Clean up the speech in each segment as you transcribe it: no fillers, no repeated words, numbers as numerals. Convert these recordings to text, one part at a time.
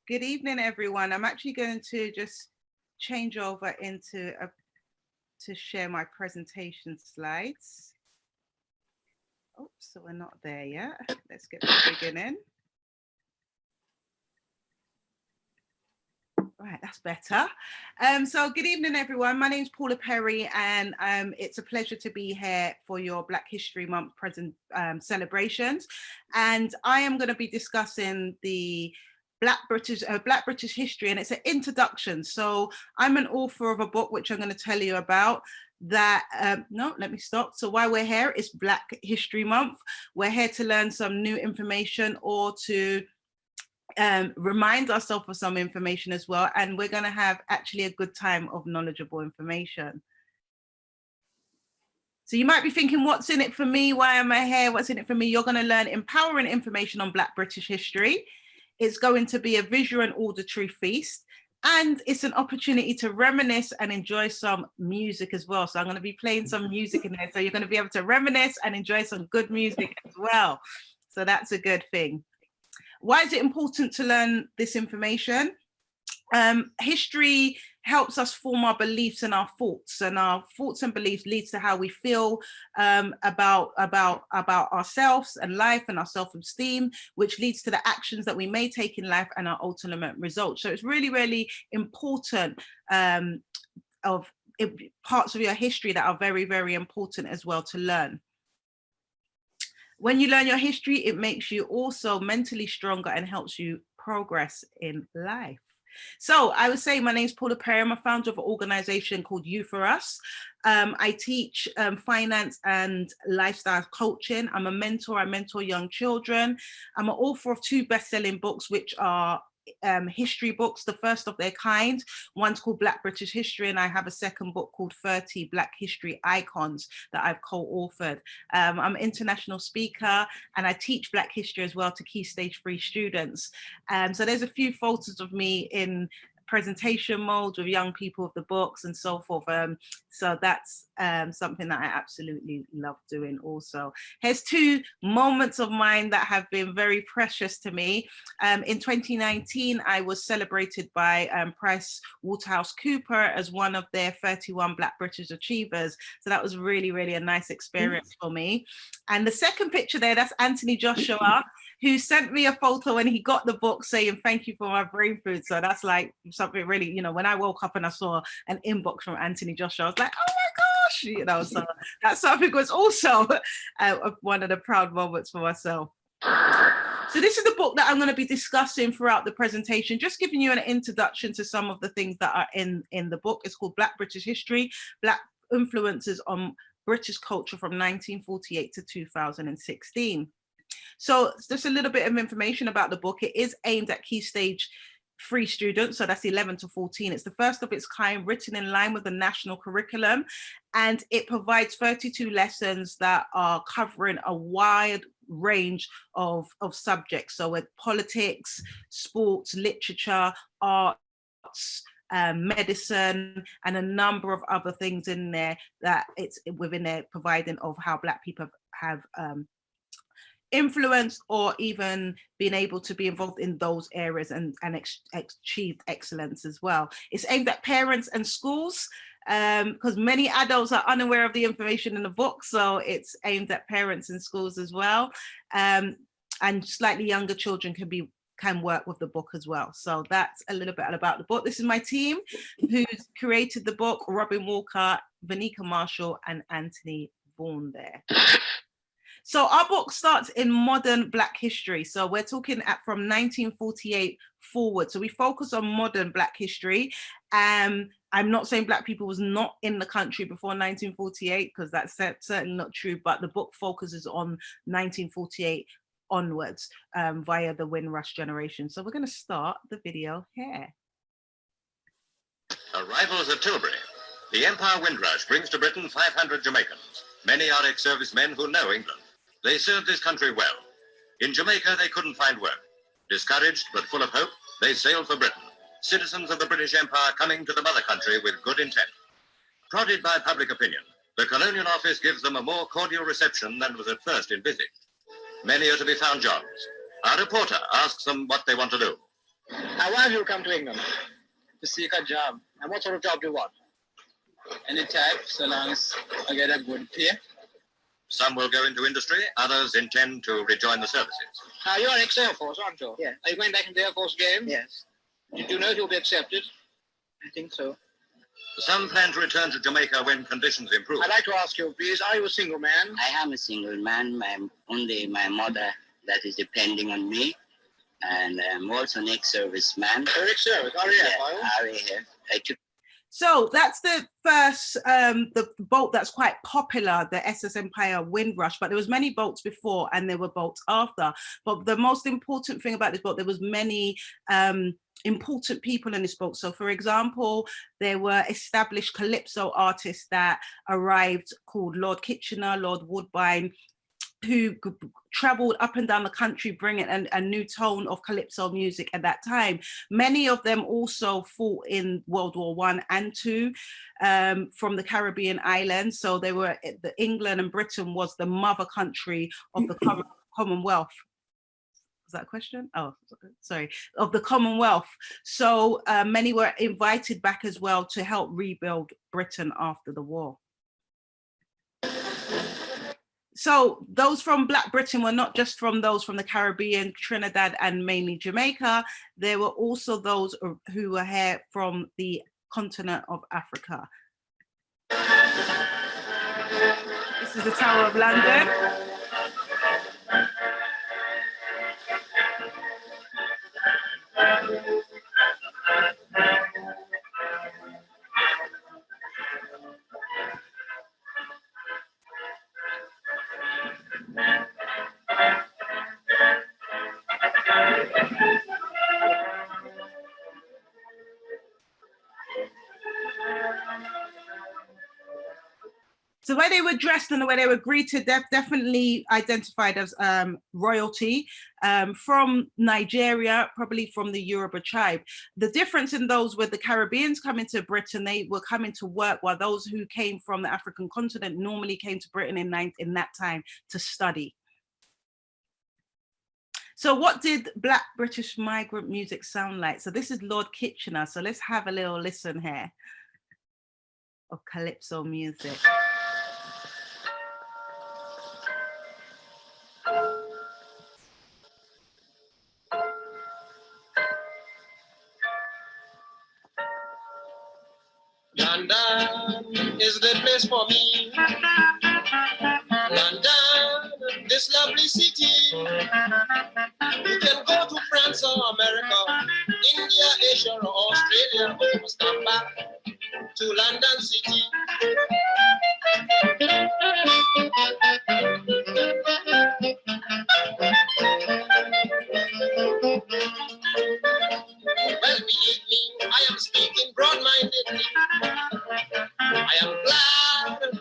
Good evening, everyone. I'm actually going to just change over to share my presentation slides. Oops, so we're not there yet. Let's get to the beginning. Right, that's better. So good evening, everyone. My name is Paula Perry, and it's a pleasure to be here for your Black History Month present celebrations. And I am going to be discussing the Black British history, and it's an introduction. So I'm an author of a book which I'm going to tell you about. No, let me stop. So why we're here is Black History Month. We're here to learn some new information or to remind ourselves of some information as well, and we're going to have actually a good time of knowledgeable information. So you might be thinking, what's in it for me? Why am I here? What's in it for me? You're going to learn empowering information on Black British history. It's going to be a visual and auditory feast, and it's an opportunity to reminisce and enjoy some music as well. So I'm going to be playing some music in there, so you're going to be able to reminisce and enjoy some good music as well. So that's a good thing. Why is it important to learn this information? History helps us form our beliefs and our thoughts and beliefs leads to how we feel about ourselves and life and our self-esteem, which leads to the actions that we may take in life and our ultimate results. So it's really, really important of parts of your history that are very, very important as well to learn. When you learn your history, it makes you also mentally stronger and helps you progress in life. So I would say my name is Paula Perry. I'm a founder of an organization called You For Us. I teach finance and lifestyle coaching. I'm a mentor. I mentor young children. I'm an author of 2 best-selling books, which are history books, the first of their kind. One's called Black British History, and I have a second book called 30 Black History Icons that I've co-authored. I'm an international speaker, and I teach Black history as well to Key Stage 3 students. So there's a few photos of me in presentation mode with young people of the books and so forth. So that's something that I absolutely love doing also. Here's 2 moments of mine that have been very precious to me. In 2019, I was celebrated by PricewaterhouseCoopers as one of their 31 Black British Achievers. So that was really, really a nice experience for me. And the second picture there, that's Anthony Joshua, who sent me a photo when he got the book saying, thank you for my brain food. So that's like something really, you know, when I woke up and I saw an inbox from Anthony Joshua, I was like, oh my gosh, you know, so that's something was also one of the proud moments for myself. So this is the book that I'm going to be discussing throughout the presentation, just giving you an introduction to some of the things that are in the book. It's called Black British History, Black Influences on British Culture from 1948 to 2016. So just a little bit of information about the book. It is aimed at Key Stage 3 students, so that's 11 to 14. It's the first of its kind, written in line with the national curriculum, and it provides 32 lessons that are covering a wide range of subjects. So with politics, sports, literature, arts, medicine, and a number of other things in there that it's within there, providing of how Black people have influence or even being able to be involved in those areas and achieved excellence as well. It's aimed at parents and schools because many adults are unaware of the information in the book, so it's aimed at parents and schools as well. And slightly younger children can work with the book as well. So that's a little bit about the book. This is my team who's created the book: Robin Walker, Vanika Marshall, and Anthony Vaughan there. So our book starts in modern Black history. So we're talking from 1948 forward. So we focus on modern Black history. I'm not saying Black people was not in the country before 1948, because that's certainly not true, but the book focuses on 1948 onwards via the Windrush generation. So we're going to start the video here. Arrivals at Tilbury. The Empire Windrush brings to Britain 500 Jamaicans. Many are ex-servicemen who know England. They served this country well. In Jamaica, they couldn't find work. Discouraged but full of hope, they sailed for Britain, citizens of the British Empire coming to the mother country with good intent. Prodded by public opinion, the Colonial Office gives them a more cordial reception than was at first envisaged. Many are to be found jobs. Our reporter asks them what they want to do. Now, why have you come to England? To seek a job. And what sort of job do you want? Any type, so long as I get a good pay. Some will go into industry, others intend to rejoin the services. Now, you're ex-Air Force, aren't you? Yes. Are you going back into the Air Force game? Yes. Did you know if you'll be accepted? I think so. Some plan to return to Jamaica when conditions improve. I'd like to ask you, please, are you a single man? I am a single man. Only my mother that is depending on me. And I'm also an ex-serviceman. You're ex-service, RAF, are you? RAF. I took. So that's the first, the boat that's quite popular, the SS Empire Windrush, but there was many boats before and there were boats after. But the most important thing about this boat, there was many important people in this boat. So for example, there were established calypso artists that arrived called Lord Kitchener, Lord Woodbine, who traveled up and down the country bringing a new tone of calypso music at that time. Many of them also fought in World War I and II from the Caribbean islands. So they were, England and Britain was the mother country of the Commonwealth. Was that a question? Oh, sorry, of the Commonwealth. So many were invited back as well to help rebuild Britain after the war. So those from Black Britain were not just from those from the Caribbean, Trinidad, and mainly Jamaica. There were also those who were here from the continent of Africa. This is the Tower of London. So the way they were dressed and the way they were greeted, they're definitely identified as royalty from Nigeria, probably from the Yoruba tribe. The difference in those with the Caribbeans coming to Britain, they were coming to work, while those who came from the African continent normally came to Britain in that time to study. So what did Black British migrant music sound like? So this is Lord Kitchener. So let's have a little listen here of calypso music. London is the place for me. London, this lovely city. You can go to France or America, India, Asia, or Australia, but you must come back to London City. Well, believe me, I am speaking broad-mindedly. I am glad.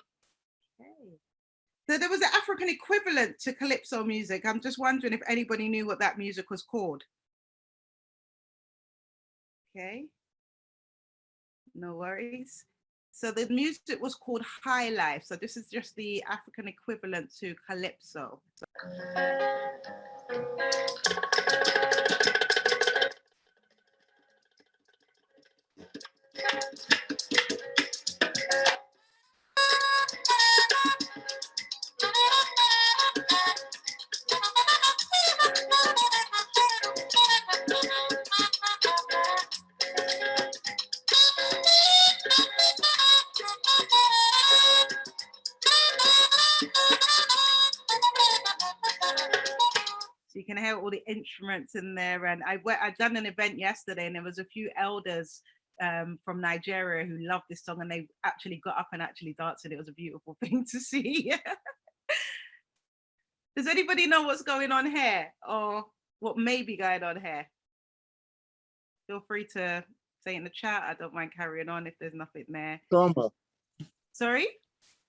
So there was an African equivalent to calypso music. I'm just wondering if anybody knew what that music was called. Okay, no worries. So the music was called High Life. So this is just the African equivalent to calypso. So you can hear all the instruments in there. And I'd done an event yesterday and there was a few elders from Nigeria who loved this song and they actually got up and actually danced and it was a beautiful thing to see. Does anybody know what's going on here or what may be going on here? Feel free to say in the chat. I don't mind carrying on if there's nothing there. Drama. Sorry?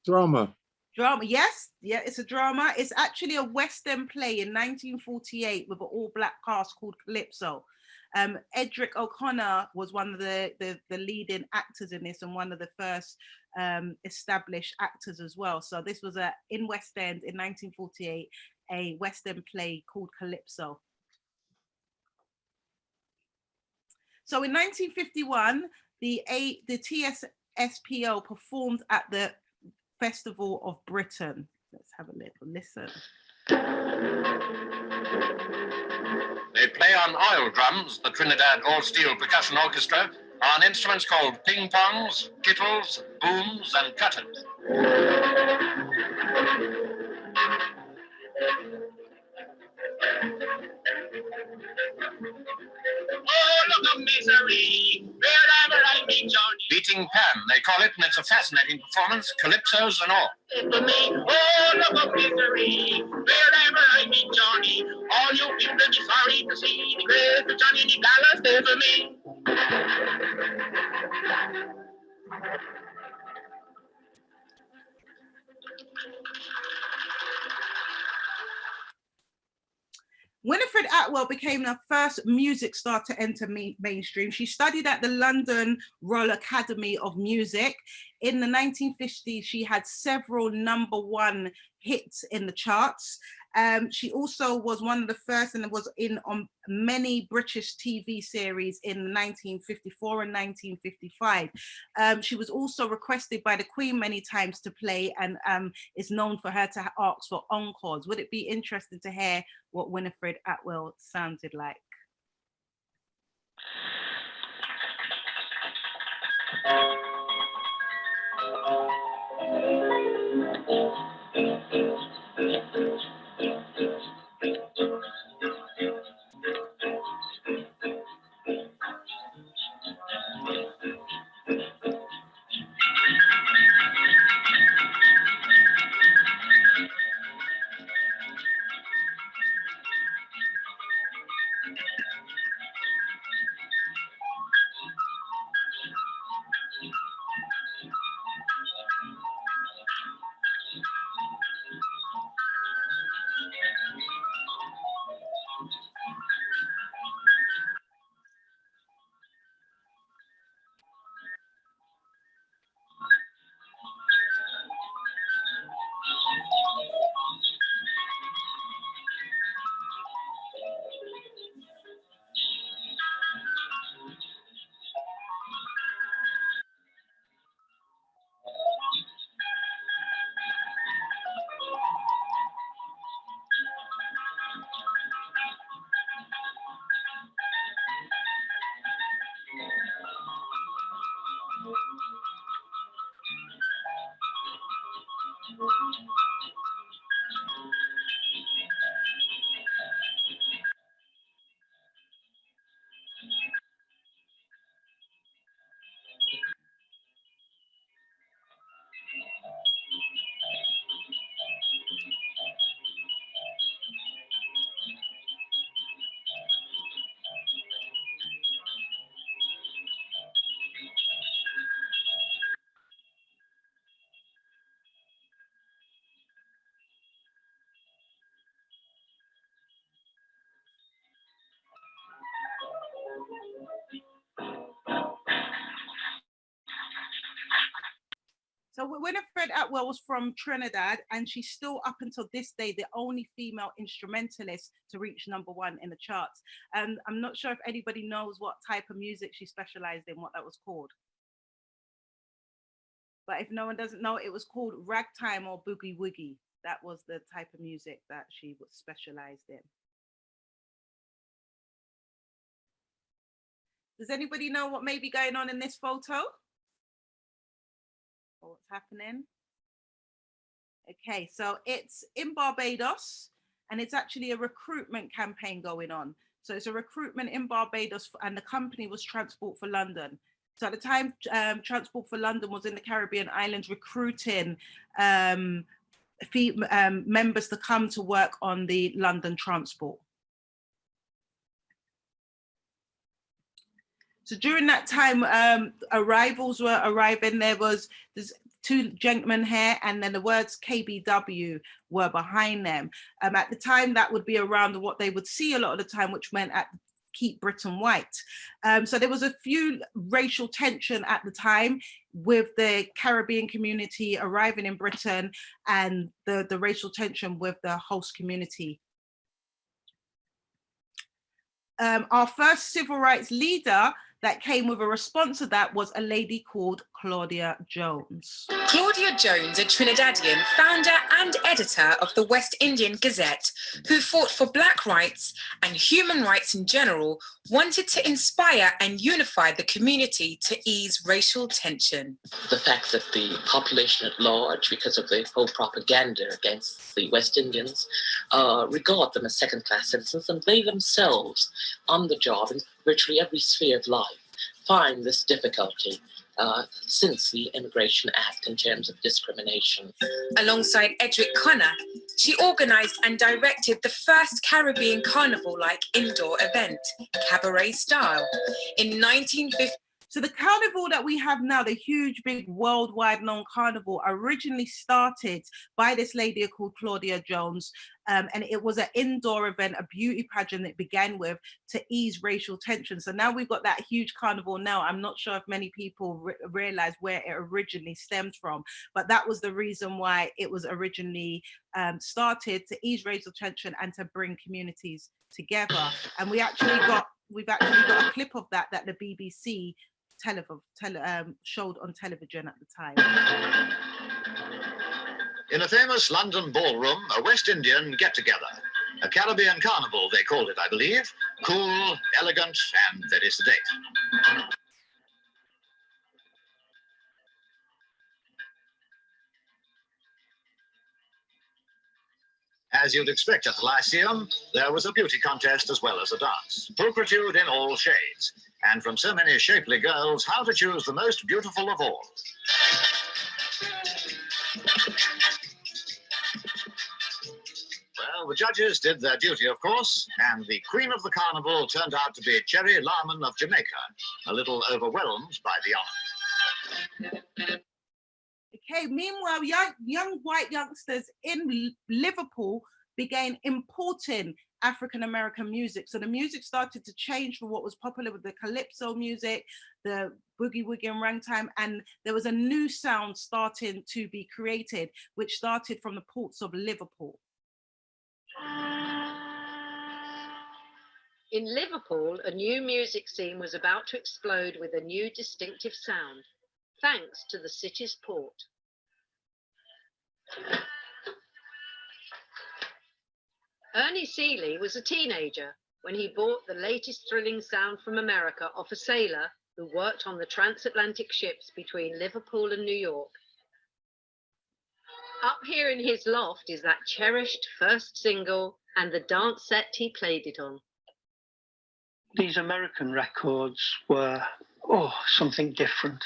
Drama. Drama, yes, yeah, it's a drama. It's actually a West End play in 1948 with an all-black cast called Calypso. Edric O'Connor was one of the leading actors in this and one of the first established actors as well. So this was in West End in 1948, a West End play called Calypso. So in 1951, the TSSPO performed at the Festival of Britain. Let's have a little listen. They play on oil drums, the Trinidad All-Steel Percussion Orchestra, on instruments called ping-pongs, kittles, booms, and cutters. Oh, look of misery, wherever I meet Johnny. Beating Pan, they call it, and it's a fascinating performance, calypsos and all. For me, oh, look of misery, wherever I meet Johnny. All you people be sorry to see the great Johnny in the Dallas there for me. Winifred Atwell became the first music star to enter mainstream. She studied at the London Royal Academy of Music. In the 1950s, she had several #1 hits in the charts. She also was one of the first and was in on many British TV series in 1954 and 1955. She was also requested by the Queen many times to play, and is known for her to ask for encores. Would it be interesting to hear what Winifred Atwell sounded like? So Winifred Atwell was from Trinidad, and she's still, up until this day, the only female instrumentalist to reach #1 in the charts. And I'm not sure if anybody knows what type of music she specialized in, what that was called. But if no one doesn't know, it was called ragtime or boogie woogie. That was the type of music that she was specialized in. Does anybody know what may be going on in this photo? Or what's happening? Okay, so it's in Barbados, and it's actually a recruitment campaign going on. So it's a recruitment in Barbados, and the company was Transport for London. So at the time, Transport for London was in the Caribbean islands recruiting members to come to work on the London transport. So during that time, arrivals were arriving. There's 2 gentlemen here, and then the words KBW were behind them. At the time, that would be around what they would see a lot of the time, which meant at Keep Britain White. So there was a few racial tension at the time with the Caribbean community arriving in Britain, and the racial tension with the host community. Our first civil rights leader that came with a response to that was a lady called Claudia Jones. Claudia Jones, a Trinidadian, founder and editor of the West Indian Gazette, who fought for Black rights and human rights in general, wanted to inspire and unify the community to ease racial tension. The fact that the population at large, because of the whole propaganda against the West Indians, regard them as second-class citizens, and they themselves, on the job in virtually every sphere of life, find this difficulty since the Immigration Act in terms of discrimination. Alongside Edric Connor, she organised and directed the first Caribbean carnival-like indoor event, Cabaret Style, in 1950. So the carnival that we have now, the huge, big, worldwide known carnival, originally started by this lady called Claudia Jones. And it was an indoor event, a beauty pageant it began with to ease racial tension. So now we've got that huge carnival now. I'm not sure if many people realize where it originally stemmed from, but that was the reason why it was originally started, to ease racial tension and to bring communities together. And we've actually got a clip of that the BBC showed on television at the time. In a famous London ballroom, a West Indian get-together. A Caribbean carnival, they called it, I believe. Cool, elegant, and there is the date. As you'd expect at the Lyceum, there was a beauty contest as well as a dance. Pulchritude in all shades. And from so many shapely girls, how to choose the most beautiful of all. Well, the judges did their duty, of course, and the queen of the carnival turned out to be Cherry Larman of Jamaica, a little overwhelmed by the honor. Okay, meanwhile, young white youngsters in Liverpool began importing African-American music. So the music started to change from what was popular with the calypso music, the boogie woogie and ragtime, and there was a new sound starting to be created, which started from the ports of Liverpool. In Liverpool, a new music scene was about to explode with a new distinctive sound, thanks to the city's port. Ernie Seeley was a teenager when he bought the latest thrilling sound from America off a sailor who worked on the transatlantic ships between Liverpool and New York. Up here in his loft is that cherished first single and the dance set he played it on. These American records were, something different.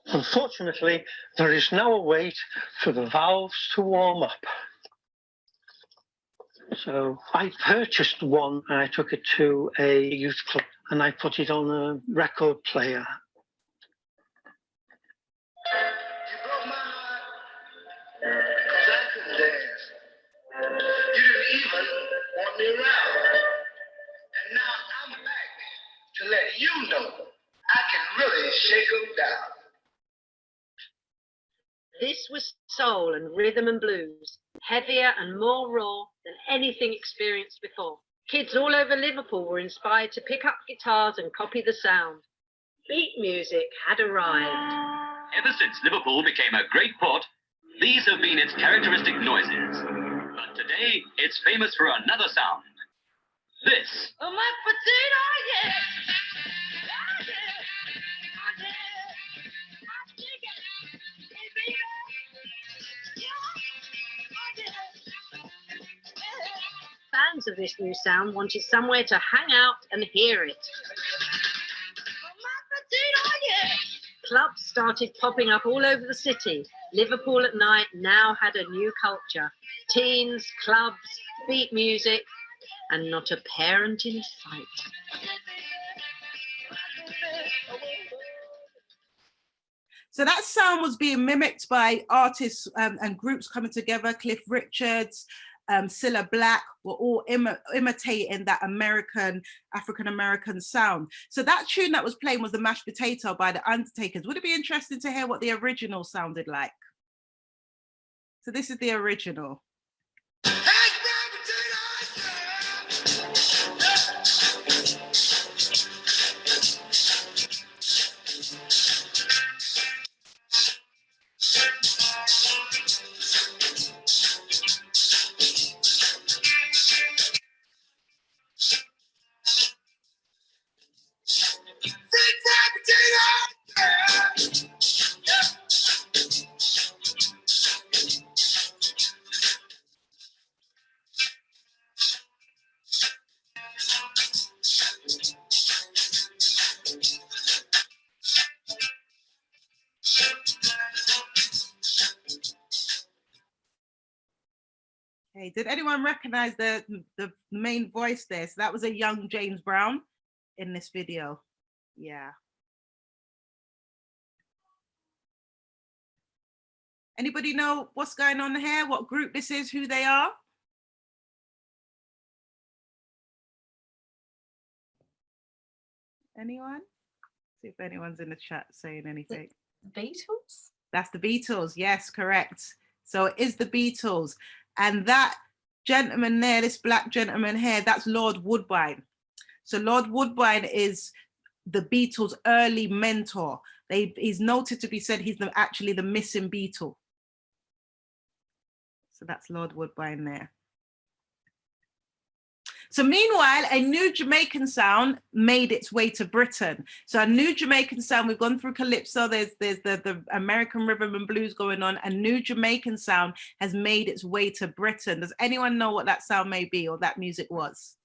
Unfortunately, there is now a wait for the valves to warm up. So I purchased one and I took it to a youth club and I put it on a record player. You broke my heart because I couldn't dance. You didn't even want me around. And now I'm back to let you know I can really shake them down. This was soul and rhythm and blues, heavier and more raw than anything experienced before. Kids all over Liverpool were inspired to pick up guitars and copy the sound. Beat music had arrived. Ever since Liverpool became a great port, these have been its characteristic noises. But today, it's famous for another sound. This. Oh, my potato, yeah! Fans of this new sound wanted somewhere to hang out and hear it. Clubs started popping up all over the city. Liverpool at night now had a new culture. Teens, clubs, beat music, and not a parent in sight. So that sound was being mimicked by artists and groups coming together. Cliff Richards, Cilla Black were all imitating that African-American sound. So that tune that was playing was The Mashed Potato by The Undertakers. Would it be interesting to hear what the original sounded like? So this is the original. Did anyone recognize the main voice there? So that was a young James Brown in this video. Yeah. Anybody know what's going on here? What group this is, who they are? Anyone? See if anyone's in the chat saying anything. Beatles? That's the Beatles. Yes, correct. So it is the Beatles. And that gentleman there, this black gentleman here, that's Lord Woodbine. So Lord Woodbine is the Beatles' early mentor. He's noted to be said he's actually the missing Beatle. So that's Lord Woodbine there. So meanwhile, a new Jamaican sound made its way to Britain. So a new Jamaican sound, we've gone through Calypso, there's the American rhythm and blues going on. A new Jamaican sound has made its way to Britain. Does anyone know what that sound may be or that music was?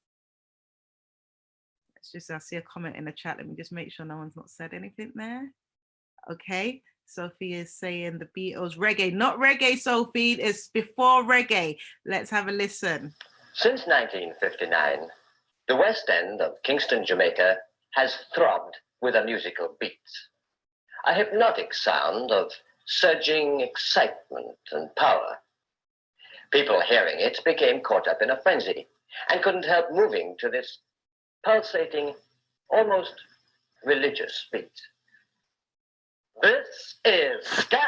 Let's just, I see a comment in the chat. Let me just make sure no one's not said anything there. Okay, Sophie is saying the Beatles, reggae, not reggae, Sophie, it's before reggae. Let's have a listen. Since 1959, the West End of Kingston, Jamaica has throbbed with a musical beat. A hypnotic sound of surging excitement and power. People hearing it became caught up in a frenzy and couldn't help moving to this pulsating, almost religious beat. This is ska.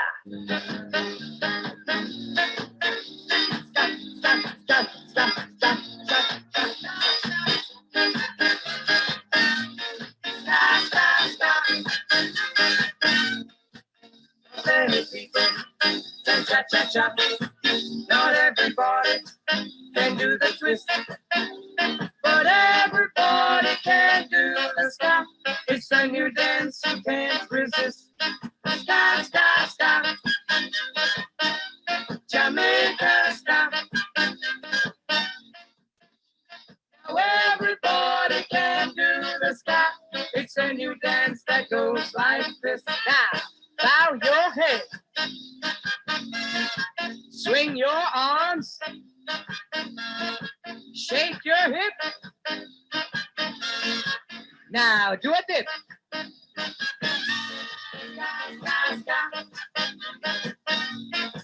Many people can cha-cha-cha. Not everybody can do the twist, but everybody can do the ska. It's a new dance you can't resist. Ska, ska, ska. Jamaica ska. Now everybody can do the ska. It's a new dance that goes like this. Now, bow your head. Swing your arms. Shake your hip. Now do a dip.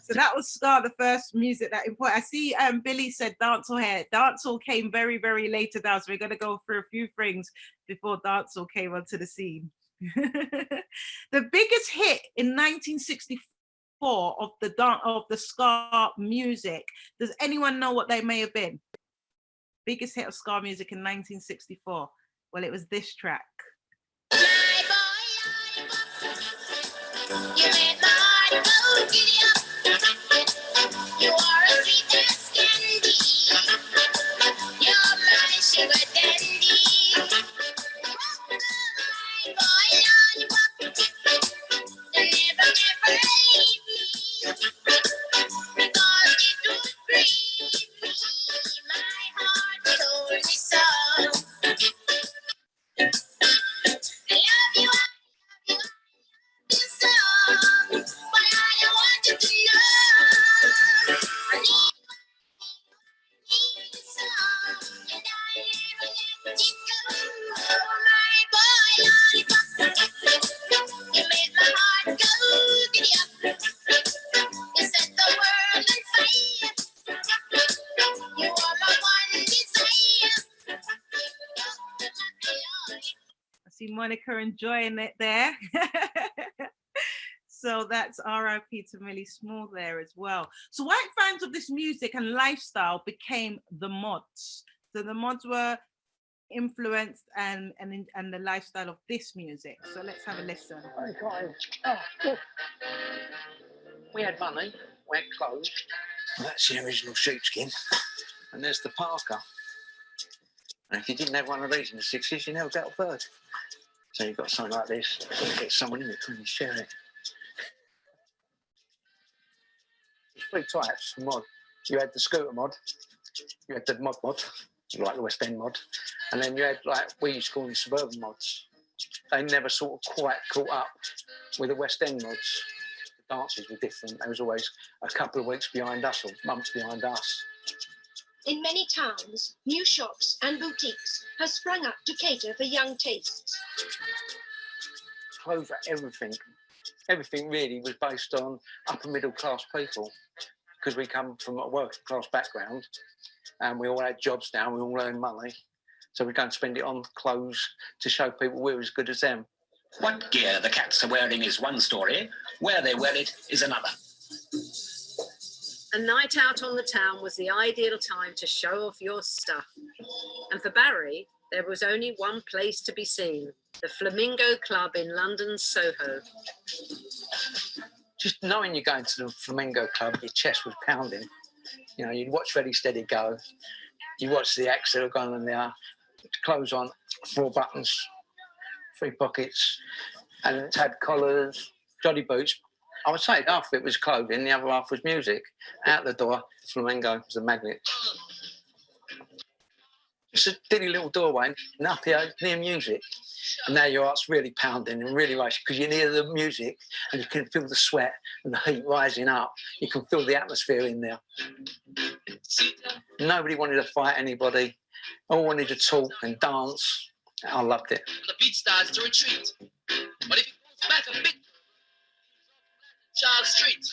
So that was ska, the first music that important. I see Billy said dancehall here. Dancehall came very, very later down. So we're going to go through a few things before dancehall came onto the scene. The biggest hit in 1964 of the ska music, does anyone know what they may have been? Biggest hit of ska music in 1964. Well, it was this track. You made my heart go giddy up. You are as sweet as candy. You're my sugar dandy. My boy, lollipop. Never, never leave me. Because it would grieve me. My heart told me so. I love you. So, but I wanted to know. I need a song, and I never let it go. Oh, my boy, lollipop, you made my heart go giddy up. You set the world on fire. You are my one desire. I see Monica enjoying it there. So that's RIP to Millie Small there as well. So white fans of this music and lifestyle became the mods. So the mods were influenced and the lifestyle of this music. So let's have a listen. We had money, we had clothes. Well, that's the original sheepskin. And there's the parka. And if you didn't have one of these in the 60s, you never got a bird. So you've got something like this, you get someone in it and you share it. There's three types of mod. You had the scooter mod, you had the mod, like the West End mod, and then you had, like, we used to call them suburban mods. They never sort of quite caught up with the West End mods. The dances were different. They was always a couple of weeks behind us or months behind us. In many towns, new shops and boutiques have sprung up to cater for young tastes. Clothes for everything. Everything really was based on upper middle class people, because we come from a working class background and we all had jobs now, we all earn money. So we don't spend it on clothes to show people we're as good as them. What gear the cats are wearing is one story, where they wear it is another. A night out on the town was the ideal time to show off your stuff. And for Barry, there was only one place to be seen, the Flamingo Club in London's Soho. Just knowing you're going to the Flamingo Club, your chest was pounding. You know, you'd watch Ready, Steady, Go. You watch the acts that are going on there, clothes on, 4 buttons, 3 pockets, and it had collars, jolly boots. I would say half of it was clothing, the other half was music. Out the door, Flamingo was a magnet. Just a dilly little doorway, and up here, you can hear music. And now your heart's really pounding and really racing because you can hear the music and you can feel the sweat and the heat rising up. You can feel the atmosphere in there. Nobody wanted to fight anybody. All wanted to talk and dance. I loved it. The beat starts to retreat. But if it goes back a bit, Charles Street.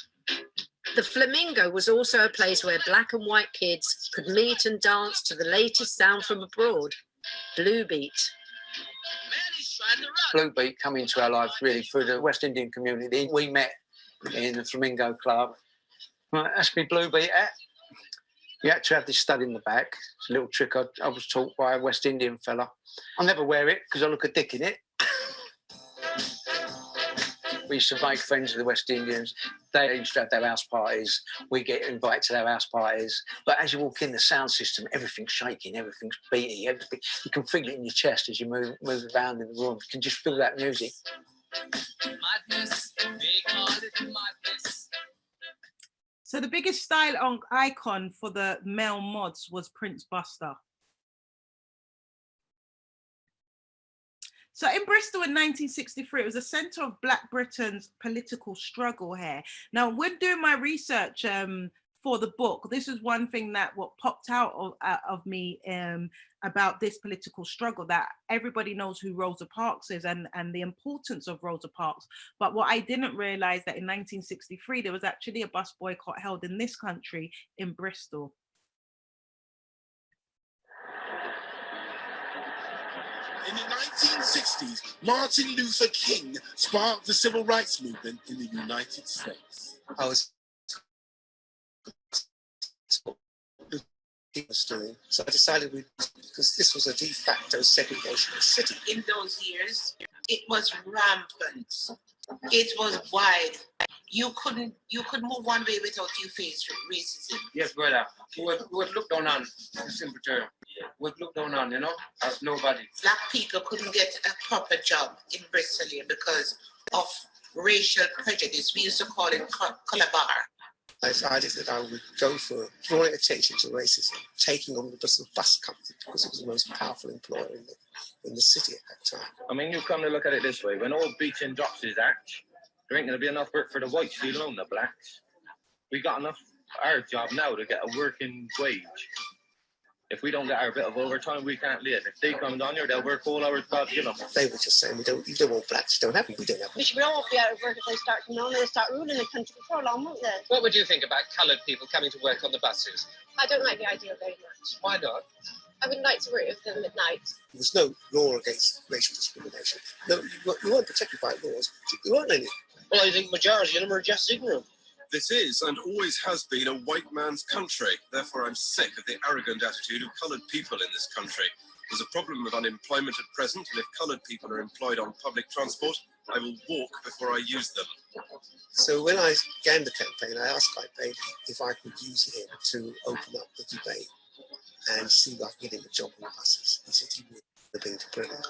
The Flamingo was also a place where black and white kids could meet and dance to the latest sound from abroad, Blue Beat. Blue Beat come into our lives really through the West Indian community. We met in the Flamingo Club. Right, that's me Blue Beat hat. You had to have this stud in the back. It's a little trick I was taught by a West Indian fella. I never wear it because I look a dick in it. We used to make friends with the West Indians. They used to have their house parties. We get invited to their house parties. But as you walk in, the sound system, everything's shaking, everything's beating, everything. You can feel it in your chest as you move around in the room. You can just feel that music. Madness, they call it madness. So the biggest style icon for the male mods was Prince Buster. So in Bristol in 1963, it was a centre of Black Britain's political struggle here. Now, when doing my research for the book, this is one thing that what popped out of me about this political struggle, that everybody knows who Rosa Parks is and the importance of Rosa Parks. But what I didn't realise that in 1963, there was actually a bus boycott held in this country in Bristol. In the 1960s, Martin Luther King sparked the civil rights movement in the United States. I was doing, so I decided because this was a de facto segregation city. In those years, it was rampant. It was wide. You couldn't move one way without you face racism. Yes, brother. We would look down on the simple term. Would look down on, you know, as nobody. Black people couldn't get a proper job in Bristol here because of racial prejudice. We used to call it colour bar. I decided that I would go for drawing attention to racism, taking on the Bristol Bus Company because it was the most powerful employer in the city at that time. I mean, you come to look at it this way. When old Beeching drops his act, there ain't going to be enough work for the whites, let alone the blacks. We got enough our job now to get a working wage. If we don't get our bit of overtime, we can't live. If they come down here, they'll work all hours God give them. They were just saying, you don't want blacks, you don't have it, we don't have it. We should all be out of work if they start coming on, they start ruling the country before long, won't they? What would you think about coloured people coming to work on the buses? I don't like the idea very much. Why not? I wouldn't like to work with them at night. There's no law against racial discrimination. No, you weren't protected by laws. There weren't any. Well, I think majority of them are just ignorant. This is and always has been a white man's country. Therefore, I'm sick of the arrogant attitude of coloured people in this country. There's a problem of unemployment at present, and if coloured people are employed on public transport, I will walk before I use them. So when I began the campaign, I asked Guy Bailey if I could use him to open up the debate and see if I could get him a job on the buses. He said he would have been brilliant.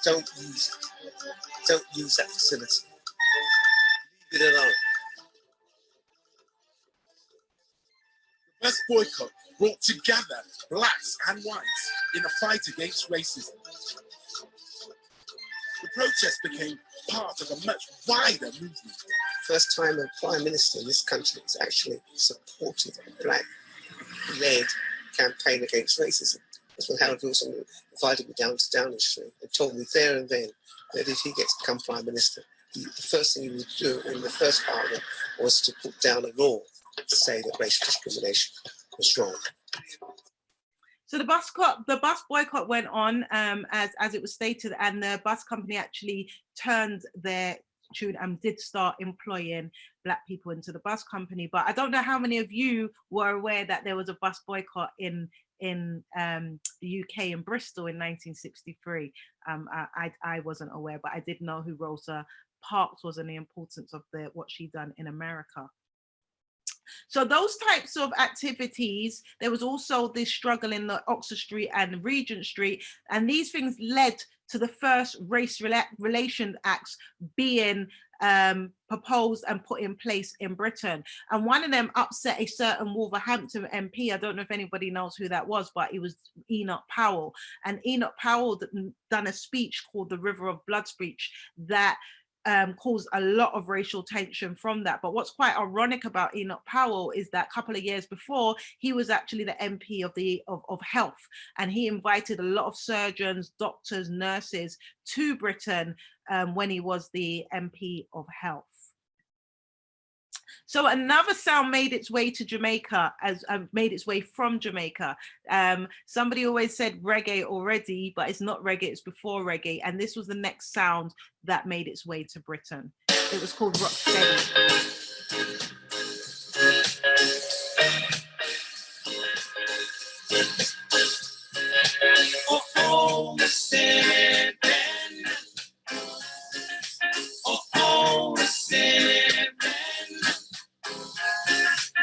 Don't use it. Don't use that facility. Leave it alone. The best boycott brought together blacks and whites in a fight against racism. The protest became part of a much wider movement. First time a prime minister in this country has actually supported a black-led campaign against racism. That's when Harold Wilson invited me down to Downing Street and told me there and then that if he gets to become prime minister, the first thing he would do in the first parliament was to put down a law to say that racial discrimination was wrong. So the bus boycott went on as it was stated, and the bus company actually turned their tune and did start employing black people into the bus company. But I don't know how many of you were aware that there was a bus boycott in the UK, in Bristol, in 1963. I wasn't aware, but I did know who Rosa Parks was and the importance of what she done in America. So those types of activities, there was also this struggle in the Oxford Street and Regent Street, and these things led to the first race relations acts being proposed and put in place in Britain. And one of them upset a certain Wolverhampton MP. I don't know if anybody knows who that was, but it was Enoch Powell. And Enoch Powell done a speech called the River of Blood speech that caused a lot of racial tension from that. But what's quite ironic about Enoch Powell is that a couple of years before, he was actually the MP of health, and he invited a lot of surgeons, doctors, nurses to Britain when he was the MP of health. So another sound made its way to Jamaica, made its way from Jamaica. Somebody always said reggae already, but it's not reggae, it's before reggae. And this was the next sound that made its way to Britain. It was called rocksteady. Oh, oh, seven. Oh, oh, seven.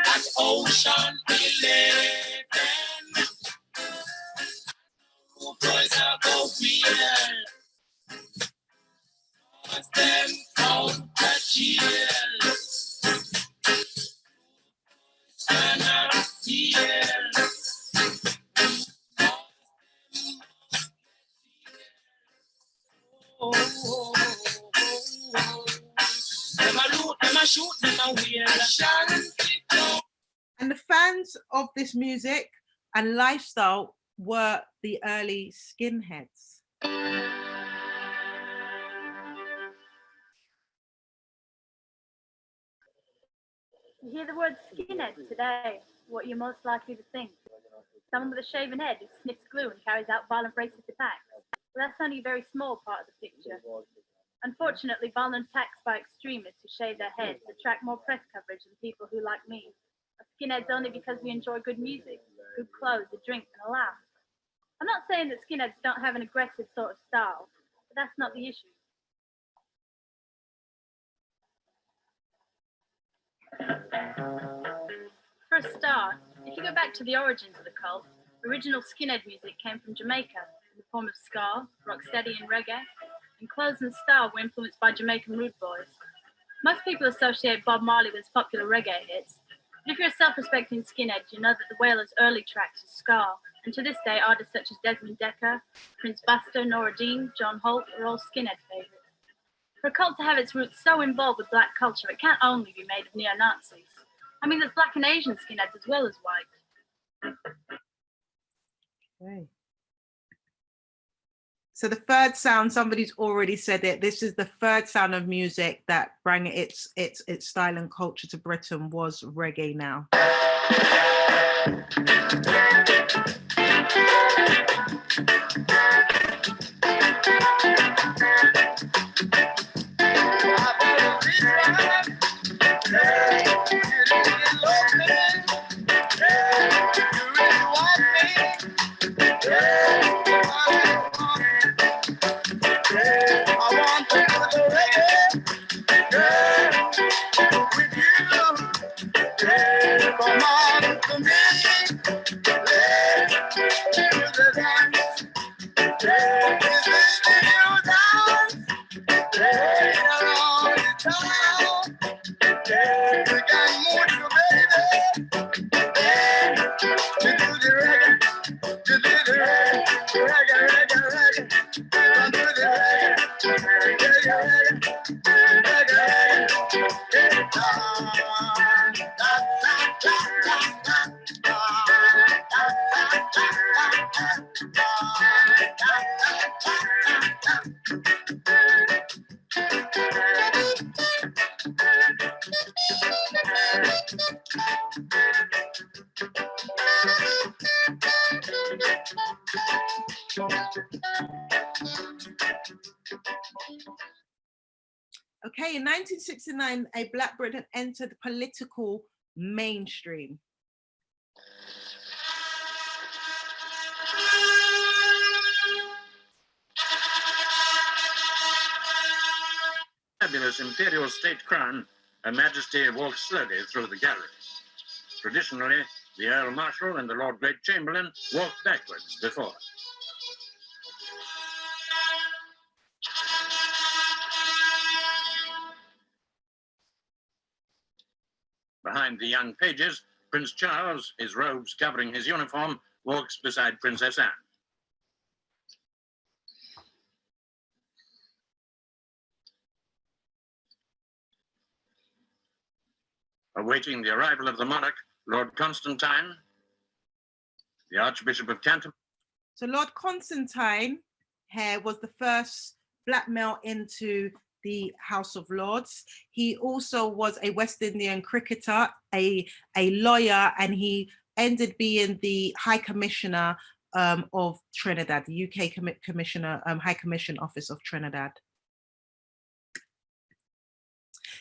At Ocean 11. Who boys are go real? What's them out of jail? And out of jail. And the fans of this music and lifestyle were the early skinheads. You hear the word skinhead today, what you're most likely to think. Someone with a shaven head who sniffs glue and carries out violent racist attacks. But that's only a very small part of the picture. Unfortunately, violent attacks by extremists who shave their heads attract more press coverage than people who, like me, are skinheads only because we enjoy good music, good clothes, a drink, and a laugh. I'm not saying that skinheads don't have an aggressive sort of style, but that's not the issue. For a start, if you go back to the origins of the cult, original skinhead music came from Jamaica in the form of ska, rocksteady, and reggae, and clothes and style were influenced by Jamaican rude boys. Most people associate Bob Marley with his popular reggae hits, but if you're a self-respecting skinhead, you know that the Wailers' early tracks are ska, and to this day, artists such as Desmond Dekker, Prince Buster, Nora Dean, John Holt are all skinhead favourites. For a cult to have its roots so involved with black culture, it can't only be made of neo-Nazis. I mean, there's black and Asian skinheads as well as white. Okay. So the third sound, somebody's already said it. This is the third sound of music that brought its style and culture to Britain was reggae now. Come on to me, let to do the reggae, reggae, reggae, reggae. Come do the reggae, reggae, reggae, reggae, reggae. Hey, da, da, da, da, da, da. Okay, in 1969, a Black Britain entered political mainstream. Fabulous imperial state crown, Her Majesty walked slowly through the gallery. Traditionally, the Earl Marshal and the Lord Great Chamberlain walked backwards before. Behind the young pages, Prince Charles, his robes covering his uniform, walks beside Princess Anne. Awaiting the arrival of the monarch, Lord Constantine, the Archbishop of Canterbury. So Lord Constantine here was the first Black male into the House of Lords. He also was a West Indian cricketer, a lawyer, and he ended being the High Commissioner of Trinidad, the UK Commissioner, High Commission Office of Trinidad.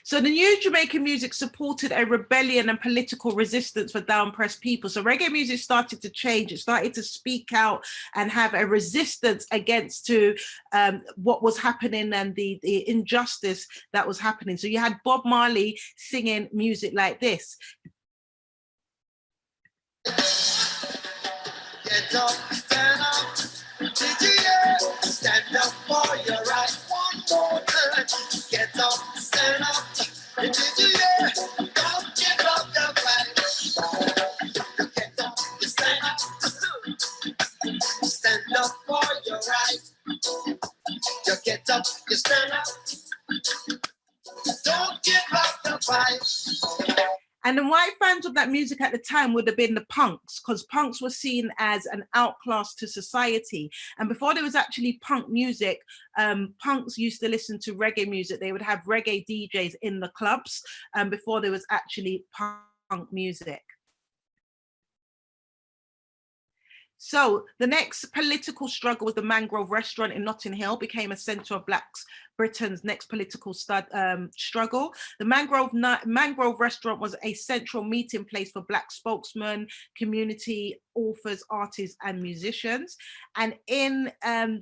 So the new Jamaican music supported a rebellion and political resistance for down-pressed people. So reggae music started to change. It started to speak out and have a resistance against what was happening and the injustice that was happening. So you had Bob Marley singing music like this. Get up, stand up, DGA, stand up for your right one more time. Get up, stand up, DGA, don't give up the fight. Get up, stand up, stand up for your right. You get up, you stand up, don't give up the fight. And the white fans of that music at the time would have been the punks, because punks were seen as an outclass to society. And before there was actually punk music, punks used to listen to reggae music. They would have reggae DJs in the clubs before there was actually punk music. So the next political struggle was the Mangrove Restaurant in Notting Hill, became a centre of Britain's next political struggle. The Mangrove Restaurant was a central meeting place for Black spokesmen, community authors, artists, and musicians. And in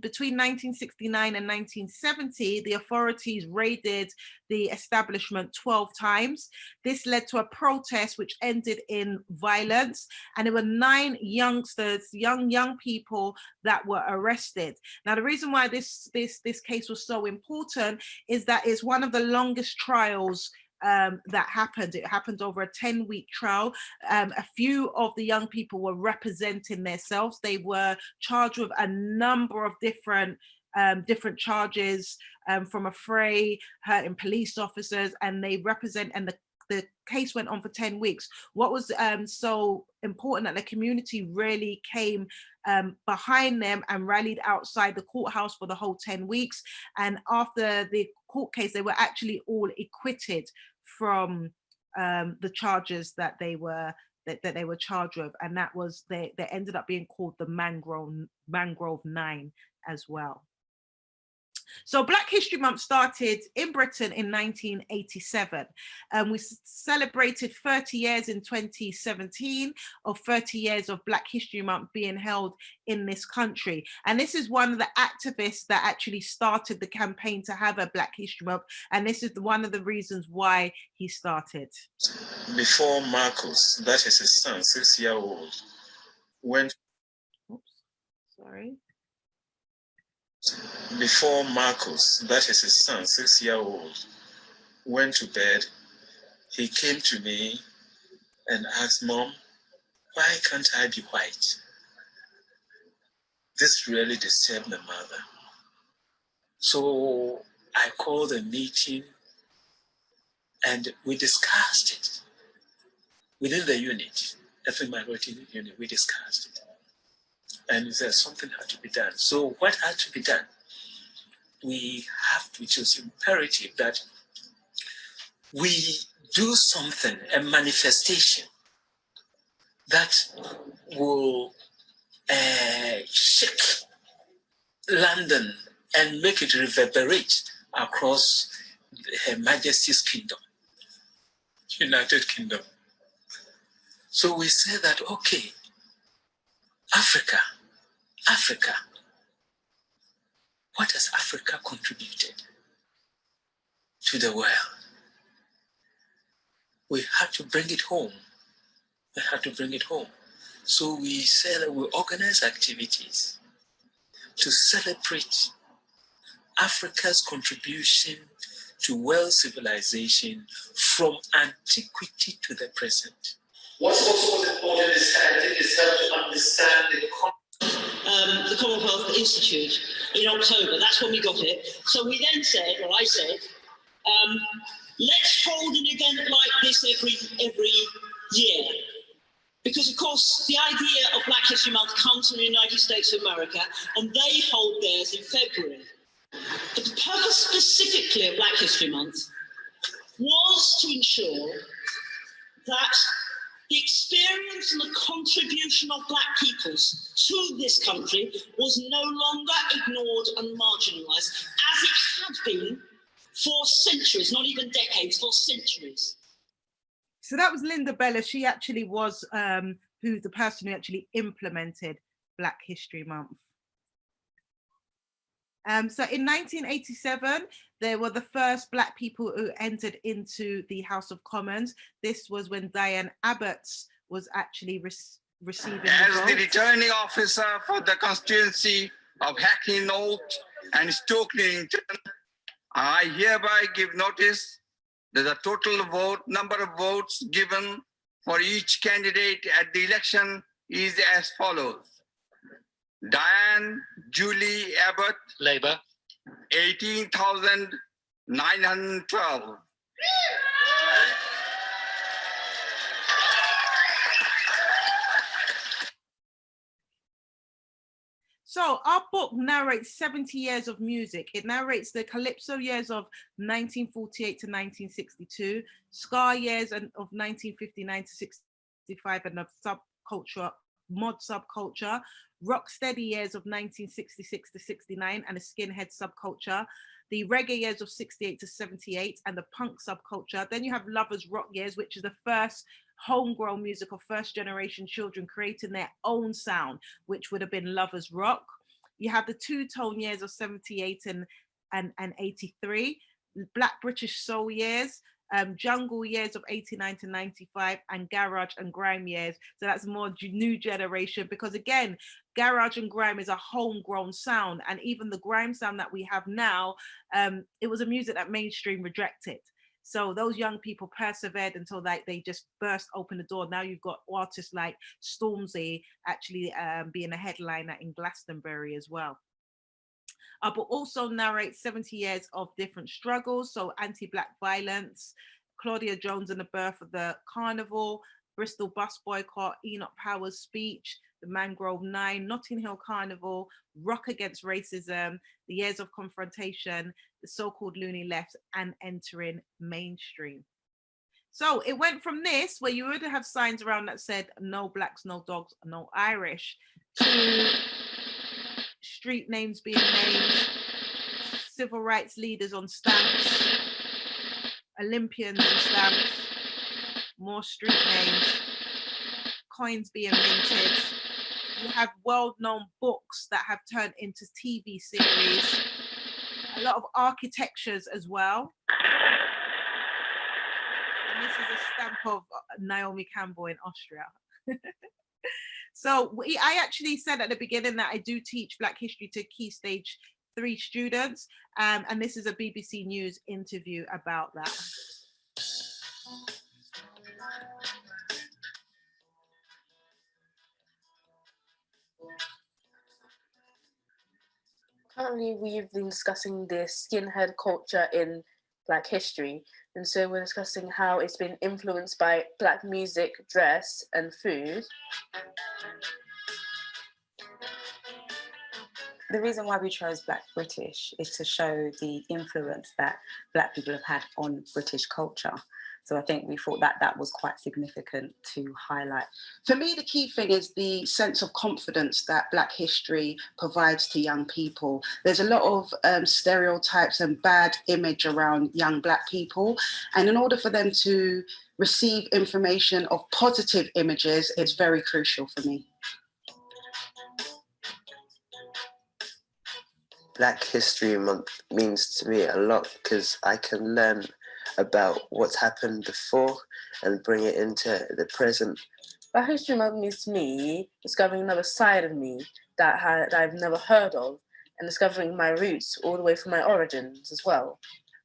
between 1969 and 1970, the authorities raided the establishment 12 times. This led to a protest which ended in violence, and there were 9 youngsters, young people that were arrested. Now, the reason why this case was so important is that it's one of the longest trials that happened. It happened over a 10-week trial. A few of the young people were representing themselves. They were charged with a number of different charges, from affray, hurting police officers, and they represent, and the case went on for 10 weeks. What was so important that the community really came behind them and rallied outside the courthouse for the whole 10 weeks. And after the court case, they were actually all acquitted from the charges that they were charged with, and that was they ended up being called the Mangrove 9 as well. So Black History Month started in Britain in 1987. We celebrated 30 years in 2017 of 30 years of Black History Month being held in this country. And this is one of the activists that actually started the campaign to have a Black History Month. And this is one of the reasons why he started. Before Marcus, that is his son, 6-year-old, went... Oops, sorry. Before Marcus, that is his son, 6-year-old, went to bed, he came to me and asked, "Mom, why can't I be white? This really disturbed my mother. So I called a meeting and we discussed it within the unit, ethnic minority unit. We discussed it, and there's something had to be done. So what had to be done? We have to, it was imperative that we do something, a manifestation that will shake London and make it reverberate across Her Majesty's Kingdom, United Kingdom. So we said that, okay, Africa, what has Africa contributed to the world? We had to bring it home. So we said that we organize activities to celebrate Africa's contribution to world civilization from antiquity to the present. What's also important is, I think, is help to understand the Commonwealth Institute in October. That's when we got it. So we then said, or I said, let's hold an event like this every year. Because, of course, the idea of Black History Month comes from the United States of America, and they hold theirs in February. But the purpose specifically of Black History Month was to ensure that the experience and the contribution of Black peoples to this country was no longer ignored and marginalised, as it had been for centuries, not even decades, for centuries. So that was Linda Bella. She actually was the person who actually implemented Black History Month. So in 1987, there were the first Black people who entered into the House of Commons. This was when Diane Abbott was actually receiving As the returning officer for the constituency of Hackney North and Stoke Newington, I hereby give notice that the total number of votes given for each candidate at the election is as follows. Diane Julie Abbott, Labour, 18,912. So our book narrates 70 years of music. It narrates the Calypso years of 1948 to 1962, Ska years of 1959 to 65, and the subculture, mod subculture, Rocksteady years of 1966 to 69, and the skinhead subculture, the reggae years of 68 to 78, and the punk subculture. Then you have Lovers Rock years, which is the first homegrown music of first generation children creating their own sound, which would have been Lovers Rock. You have the two-tone years of 78 and 83, Black British Soul years, jungle years of 89 to 95, and garage and grime years. So that's more new generation, because again, garage and grime is a homegrown sound, and even the grime sound that we have now, it was a music that mainstream rejected. So those young people persevered until they just burst open the door. Now you've got artists like Stormzy actually being a headliner in Glastonbury as well. But also narrates 70 years of different struggles. So anti-Black violence, Claudia Jones and the birth of the carnival, Bristol bus boycott, Enoch Powers' speech, the Mangrove 9, Notting Hill Carnival, Rock Against Racism, the years of confrontation, the so-called loony left, and entering mainstream. So it went from this, where you would have signs around that said no blacks, no dogs, no Irish, to street names being named, civil rights leaders on stamps, Olympians on stamps, more street names, coins being minted. You have world-known books that have turned into TV series, a lot of architectures as well. And this is a stamp of Naomi Campbell in Austria. So I actually said at the beginning that I do teach Black History to Key Stage 3 students, and this is a BBC News interview about that. Currently, we've been discussing the skinhead culture in Black history, and so we're discussing how it's been influenced by Black music, dress, and food. The reason why we chose Black British is to show the influence that Black people have had on British culture. So I think we thought that that was quite significant to highlight. For me, the key thing is the sense of confidence that Black history provides to young people. There's a lot of stereotypes and bad image around young Black people. And in order for them to receive information of positive images, it's very crucial for me. Black History Month means to me a lot because I can learn about what's happened before and bring it into the present. Black History Month means to me discovering another side of me that I've never heard of, and discovering my roots all the way from my origins as well.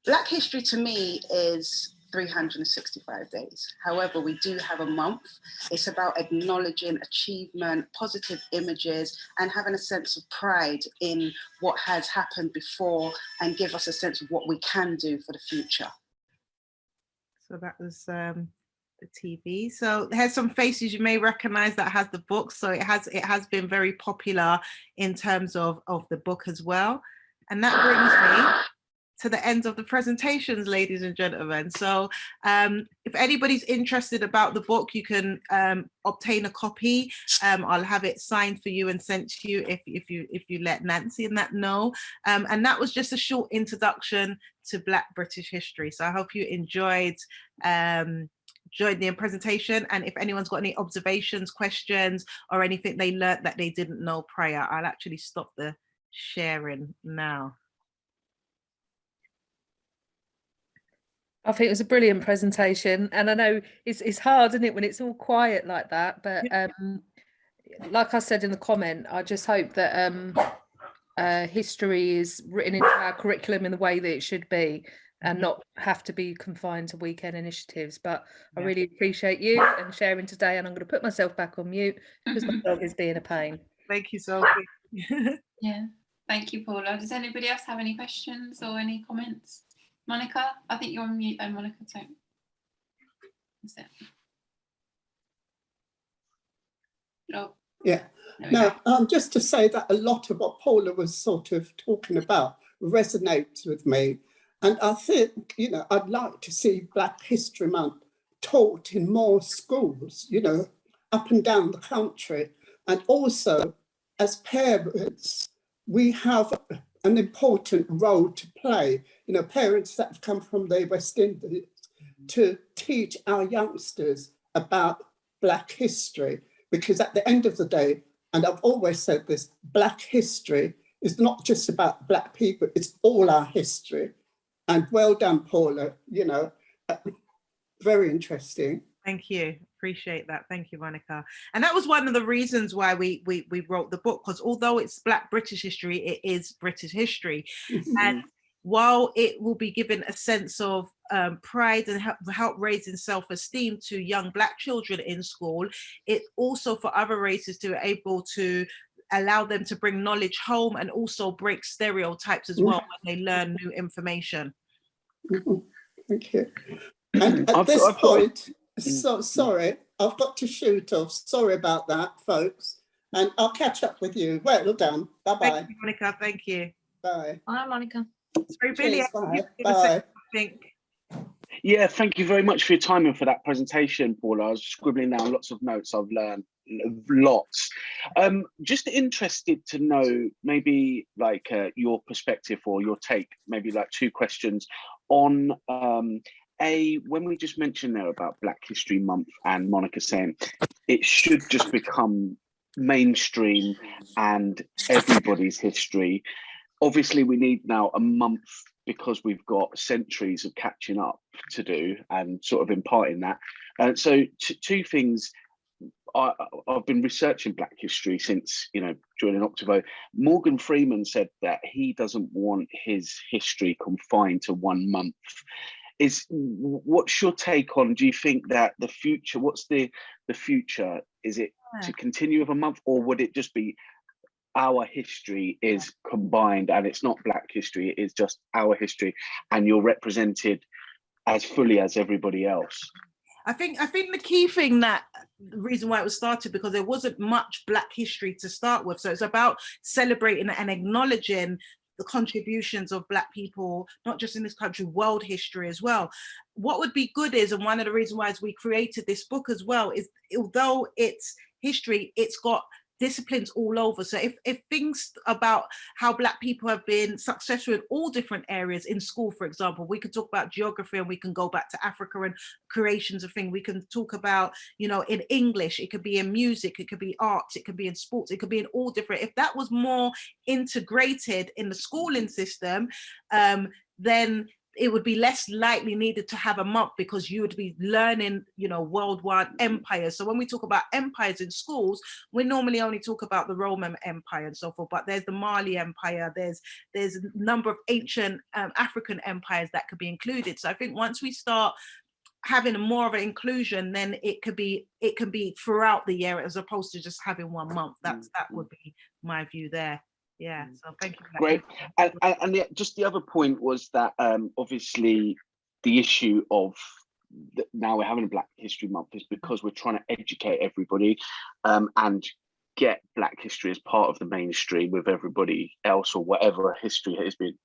Black history to me is 365 days. However, we do have a month. It's about acknowledging achievement, positive images, and having a sense of pride in what has happened before and give us a sense of what we can do for the future. So that was the TV. So here's some faces you may recognize that has the book. So it has been very popular in terms of the book as well. And that brings me to the end of the presentations, ladies and gentlemen. So if anybody's interested about the book, you can obtain a copy. I'll have it signed for you and sent to you if you let Nancy and that know. And that was just a short introduction to Black British history. So I hope you enjoyed the presentation. And if anyone's got any observations, questions, or anything they learned that they didn't know prior, I'll actually stop the sharing now. I think it was a brilliant presentation, and I know it's hard, isn't it, when it's all quiet like that, but like I said in the comment, I just hope that history is written into our curriculum in the way that it should be and not have to be confined to weekend initiatives. But I really appreciate you and sharing today, and I'm going to put myself back on mute because my dog is being a pain. Thank you, Sophie. Yeah, thank you, Paula. Does anybody else have any questions or any comments? Monica, I think you're on mute though, Monica. So that's it. Oh. Yeah. No, just to say that a lot of what Paula was sort of talking about resonates with me. And I think, you know, I'd like to see Black History Month taught in more schools, you know, up and down the country. And also, as parents, we have an important role to play, you know, parents that have come from the West Indies, to teach our youngsters about Black history. Because at the end of the day, and I've always said this, Black history is not just about Black people, it's all our history. And well done, Paula, you know, very interesting. Thank you. Appreciate that. Thank you, Monica. And that was one of the reasons why we wrote the book, because although it's Black British history, it is British history. And while it will be given a sense of pride and help raising self-esteem to young Black children in school, it also for other races to be able to allow them to bring knowledge home and also break stereotypes as well when they learn new information. Thank you. And at this point, so sorry, I've got to shoot off. Sorry about that, folks. And I'll catch up with you. Well done. Bye-bye. Thank you, Monica. Thank you. Bye. Bye, Monica. It's very brilliant. Bye. Bye. Yeah, thank you very much for your time and for that presentation, Paula. I was scribbling down lots of notes. I've learned lots. Just interested to know maybe like your perspective or your take, maybe like two questions on when we just mentioned there about Black History Month and Monica saying it should just become mainstream and everybody's history. Obviously, we need now a month because we've got centuries of catching up to do and sort of imparting that. So two things. I've been researching Black history since, you know, joining Octavo. Morgan Freeman said that he doesn't want his history confined to 1 month. What's your take on, do you think that the future, what's the future? Is it to continue with a month, or would it just be our history is combined and it's not Black history, it is just our history, and you're represented as fully as everybody else. I think the key thing, that the reason why it was started, because there wasn't much Black history to start with. So it's about celebrating and acknowledging the contributions of Black people, not just in this country, world history as well. What would be good is, and one of the reasons why we created this book as well, is although it's history, it's got disciplines all over. So if things about how Black people have been successful in all different areas in school, for example, we could talk about geography and we can go back to Africa and creations of things. We can talk about, you know, in English, it could be in music, it could be arts, it could be in sports, it could be in all different. If that was more integrated in the schooling system, then it would be less likely needed to have a month, because you would be learning, you know, worldwide empires. So when we talk about empires in schools, we normally only talk about the Roman Empire and so forth, but there's the Mali Empire, there's a number of ancient African empires that could be included. So I think once we start having more of an inclusion, then it can be throughout the year as opposed to just having 1 month. That would be my view there. Yeah, so thank you. Great. And just the other point was that obviously the issue of now we're having a Black History Month is because we're trying to educate everybody and get Black history as part of the mainstream with everybody else, or whatever history has been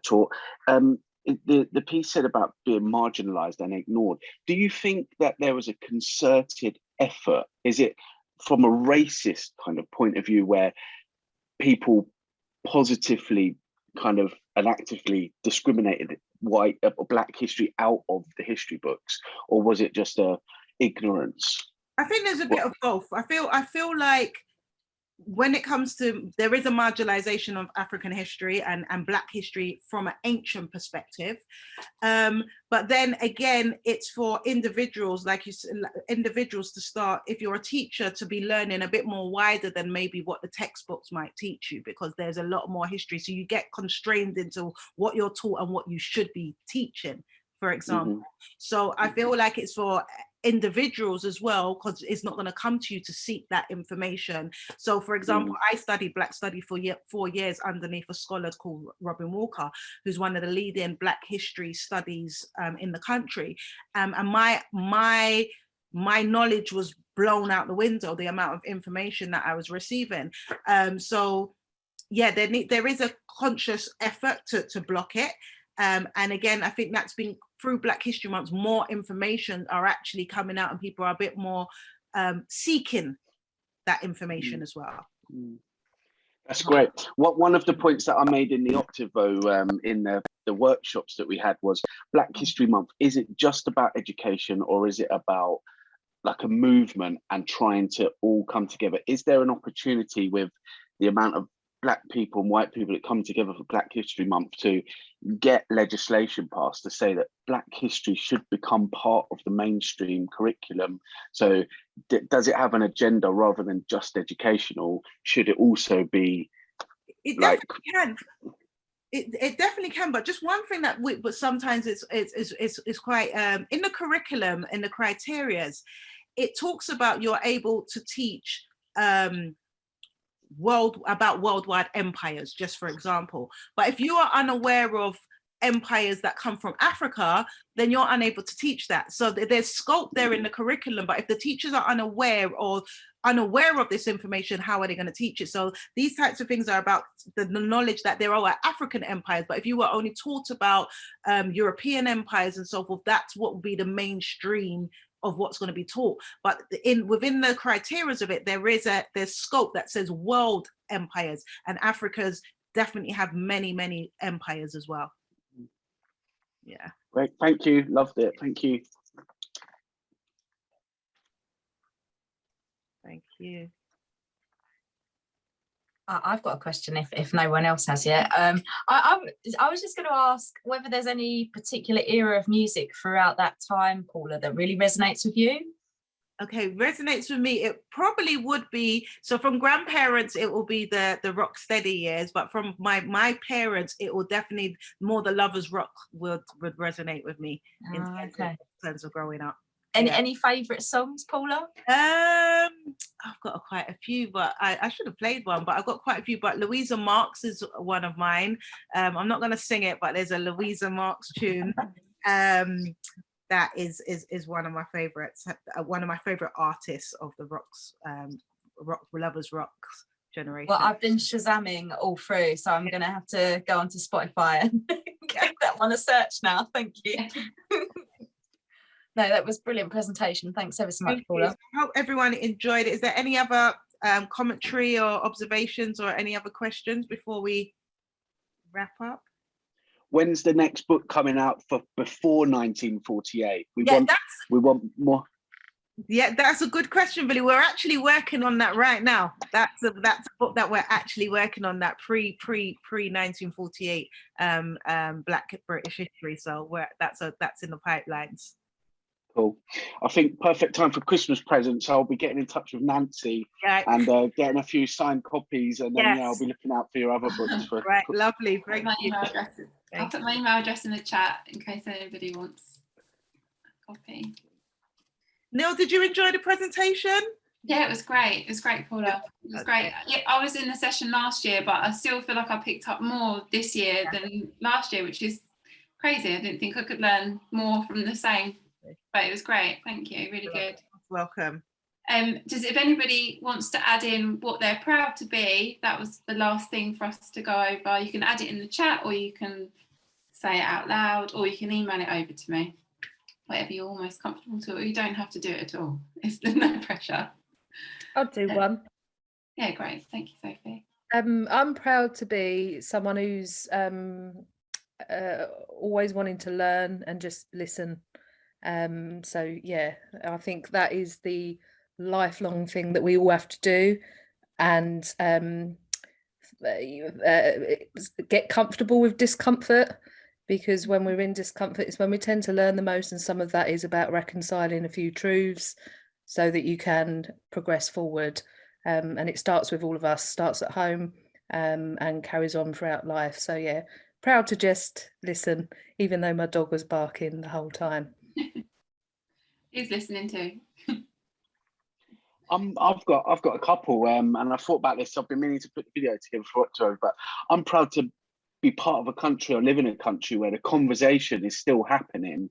taught. The piece said about being marginalized and ignored. Do you think that there was a concerted effort? Is it from a racist kind of point of view where people positively kind of and actively discriminated white or Black history out of the history books, or was it just a ignorance? I think there's a bit of both. I feel like when it comes to, there is a marginalization of African history and Black history from an ancient perspective. But then again, it's for individuals, like you said, individuals to start, if you're a teacher, to be learning a bit more wider than maybe what the textbooks might teach you, because there's a lot more history. So you get constrained into what you're taught and what you should be teaching, for example. So I feel like it's for individuals as well, because it's not going to come to you to seek that information. So for example, I studied Black study for 4 years underneath a scholar called Robin Walker, who's one of the leading Black history studies in the country, and my knowledge was blown out the window, the amount of information that I was receiving. So yeah, there is a conscious effort to block it. And again, I think that's been through Black History Month, more information are actually coming out and people are a bit more seeking that information as well. That's great. One of the points that I made in the Optivo in the workshops that we had was Black History Month. Is it just about education, or is it about like a movement and trying to all come together? Is there an opportunity with the amount of Black people and white people that come together for Black History Month to get legislation passed to say that Black history should become part of the mainstream curriculum? So does it have an agenda rather than just educational? Should it also be It definitely can. It definitely can, but just one thing but sometimes it's quite in the curriculum, in the criterias, it talks about you're able to teach about worldwide empires, just for example. But if you are unaware of empires that come from Africa, then you're unable to teach that. So there's scope there in the curriculum, but if the teachers are unaware of this information, how are they going to teach it? So these types of things are about the knowledge that there are African empires, but if you were only taught about European empires and so forth, that's what would be the mainstream of what's going to be taught. But within the criteria of it, there's scope that says world empires, and Africa's definitely have many empires as well. Yeah. Great, thank you, loved it, thank you. Thank you. I've got a question if no one else has yet. I was just going to ask whether there's any particular era of music throughout that time, Paula, that really resonates with you? Okay, resonates with me, it probably would be, so from grandparents, it will be the rock steady years, but from my parents, it will definitely more the Lovers Rock would resonate with me in terms of growing up. Any favourite songs, Paula? I've got quite a few, but I should have played one, but I've got quite a few. But Louisa Marks is one of mine. I'm not going to sing it, but there's a Louisa Marks tune that is one of my favourites. One of my favourite artists of the rock lovers rocks generation. Well, I've been shazamming all through, so I'm going to have to go onto Spotify and give that one a search now. Thank you. No, that was a brilliant presentation. Thanks ever so much, Paula. I hope everyone enjoyed it. Is there any other commentary or observations or any other questions before we wrap up? When's the next book coming out for before 1948? We want more. Yeah, that's a good question, Billy. We're actually working on that right now. That's a book that we're actually working on, that pre 1948 Black British history. So that's in the pipelines. Cool. I think perfect time for Christmas presents. I'll be getting in touch with Nancy and getting a few signed copies, and then I'll be looking out for your other books. Right, lovely. Thank you. I'll put my email address in the chat in case anybody wants a copy. Neil, did you enjoy the presentation? Yeah, it was great. It was great, Paula. It was great. Yeah, I was in the session last year, but I still feel like I picked up more this year than last year, which is crazy. I didn't think I could learn more from the same. But it was great. Thank you. Really good. Welcome. If anybody wants to add in what they're proud to be, that was the last thing for us to go over. You can add it in the chat, or you can say it out loud, or you can email it over to me. Whatever you're most comfortable to, or you don't have to do it at all. It's no pressure. I'll do one. Yeah, great. Thank you, Sophie. I'm proud to be someone who's always wanting to learn and just listen. So yeah, I think that is the lifelong thing that we all have to do, and get comfortable with discomfort, because when we're in discomfort it's when we tend to learn the most, and some of that is about reconciling a few truths so that you can progress forward, and it starts with all of us, starts at home, and carries on throughout life. So yeah, proud to just listen, even though my dog was barking the whole time. He's listening too. I've got a couple, and I thought about this. I've been meaning to put the video together for October, but I'm proud to be part of a country, or live in a country, where the conversation is still happening,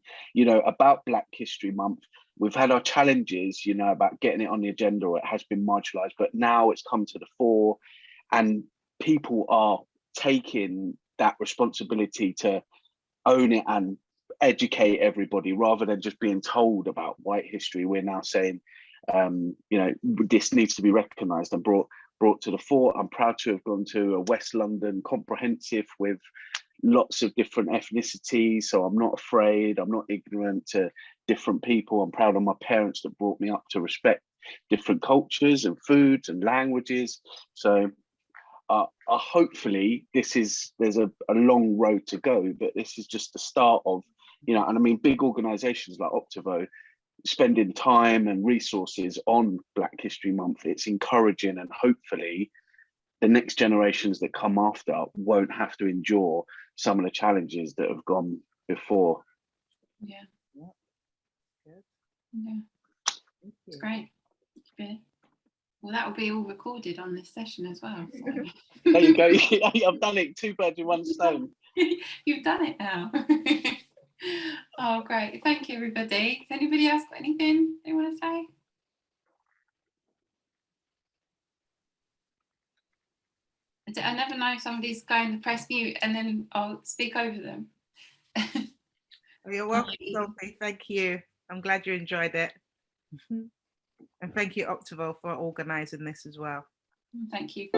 about Black History Month. We've had our challenges, about getting it on the agenda, or it has been marginalised, but now it's come to the fore, and people are taking that responsibility to own it and educate everybody, rather than just being told about white history. We're now saying, this needs to be recognised and brought to the fore. I'm proud to have gone to a West London comprehensive with lots of different ethnicities, so I'm not afraid, I'm not ignorant to different people. I'm proud of my parents that brought me up to respect different cultures and foods and languages. So hopefully there's a long road to go, but this is just the start of, and I mean, big organizations like Octavo spending time and resources on Black History Month. It's encouraging, and hopefully the next generations that come after won't have to endure some of the challenges that have gone before. Yeah. Yeah. It's great. Well, that will be all recorded on this session as well. So. There you go. I've done it. 2 birds with 1 stone. You've done it now. Oh, great. Thank you, everybody. Has anybody else got anything they want to say? I never know if somebody's going to press mute and then I'll speak over them. You're welcome, Sophie. Thank you. I'm glad you enjoyed it. And thank you, Octavo, for organising this as well. Thank you.